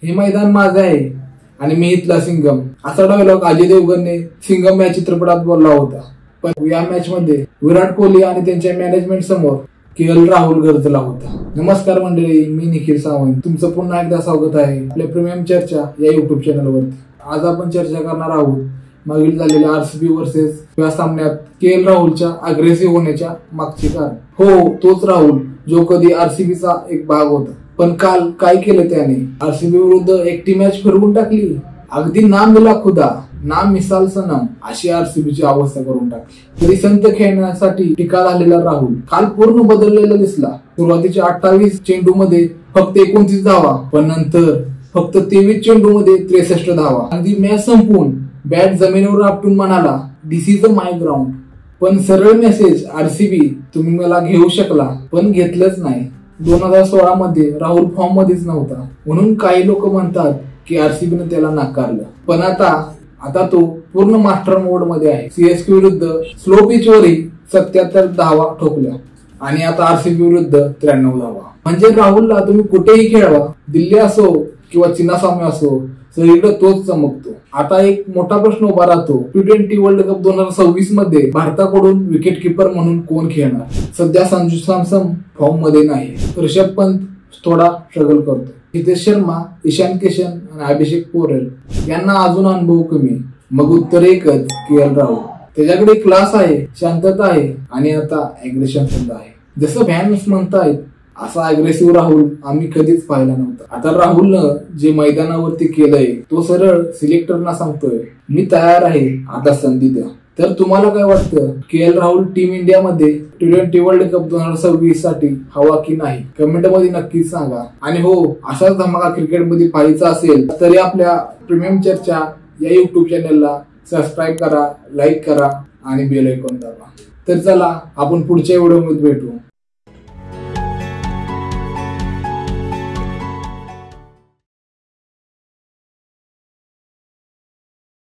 हे मैदान माझं आहे आणि मी इथला सिंगम, असा डायलॉग अजय देवगणने सिंगम या चित्रपटात बोलला होता. पण या मॅच मध्ये विराट कोहली आणि त्यांच्या मॅनेजमेंट समोर केएल राहुल गरजला होता. नमस्कार मंडळी, मी निखिल सावंत, तुमचं पुन्हा एकदा स्वागत आहे आपल्या प्रीमियम चर्चा या युट्यूब चॅनलवरती. आज आपण चर्चा करणार आहोत मागील झालेल्या आरसीबी वर्सेस या सामन्यात केएल राहुलच्या अग्रेसिव्ह होण्याच्या मागचे कारण. हो, तोच राहुल जो कधी आरसीबीचा एक भाग होता. पण काल काय केलं त्याने? आरसीबी विरुद्ध एकटी मॅच फिरवून टाकली. अगदी नाम दिला खुदा, नाम मिसाल सनम अशी आरसीबीची अवस्था करून टाकली. तरी संत खेळण्यासाठी टीका झालेला राहुल काल पूर्ण बदललेला दिसला. सुरुवातीच्या 28 चेंडू मध्ये फक्त 29 धावा, पण नंतर फक्त 23 चेंडू मध्ये 63 धावा. अगदी मॅच संपवून बॅट जमिनीवर आपटून म्हणाला, दिस इज अ माय ग्राउंड. पण सरळ मेसेज, आरसीबी तुम्ही मला घेऊ शकला पण घेतलंच नाही. 2016 मध्ये राहुल फॉर्म मध्येच नव्हता म्हणून काही लोक म्हणतात की आरसीबीने त्याला नाकारलं. पण आता तो पूर्ण मास्टर मोड मध्ये आहे. सीएसके विरुद्ध स्लो पिच वरही 77 धावा ठोकल्या आणि आता आरसीबी विरुद्ध 93 धावा. म्हणजे राहुलला तुम्ही कुठेही खेळवा, दिल्ली असो किंवा चिन्नास्वामी असो, सगळीकडे तोच चमकतो. आता एक मोठा प्रश्न उभा राहतो, T20 वर्ल्ड कप 2026 मध्ये भारताकडून विकेट किपर म्हणून कोण खेळणार? सध्या संजू सॅमसन फॉर्म मध्ये नाही. ऋषभ पंत थोडा स्ट्रगल करतो. हितेश शर्मा, ईशान किशन आणि अभिषेक पोरेल यांना अजून अनुभव कमी. मग उत्तर एकच, केएल राहुल. त्याच्याकडे क्लास आहे, शांतता आहे आणि आता अग्रेशन सुद्धा आहे. जसं फॅन्स म्हणतायत असा अग्रेसिव्ह राहुल आम्ही कधीच पाहिला नव्हता. आता राहुलनं जे मैदानावरती केलंय तो सरळ सिलेक्टरना सांगतोय, मी तयार आहे, आता संधी द्या. तर तुम्हाला काय वाटतं, केएल राहुल टीम इंडिया मध्ये T20 वर्ल्ड कप 2026 साठी हवा की नाही? कमेंट मध्ये नक्कीच सांगा. आणि हो, अशाच धमाका क्रिकेटमध्ये पाहायचा असेल तरी आपल्या प्रीमियम चर्चा या युट्यूब चॅनलला सबस्क्राईब करा, लाईक करा आणि बेल आयकॉन दाबा. तर चला आपण पुढच्या व्हिडिओमध्ये भेटू.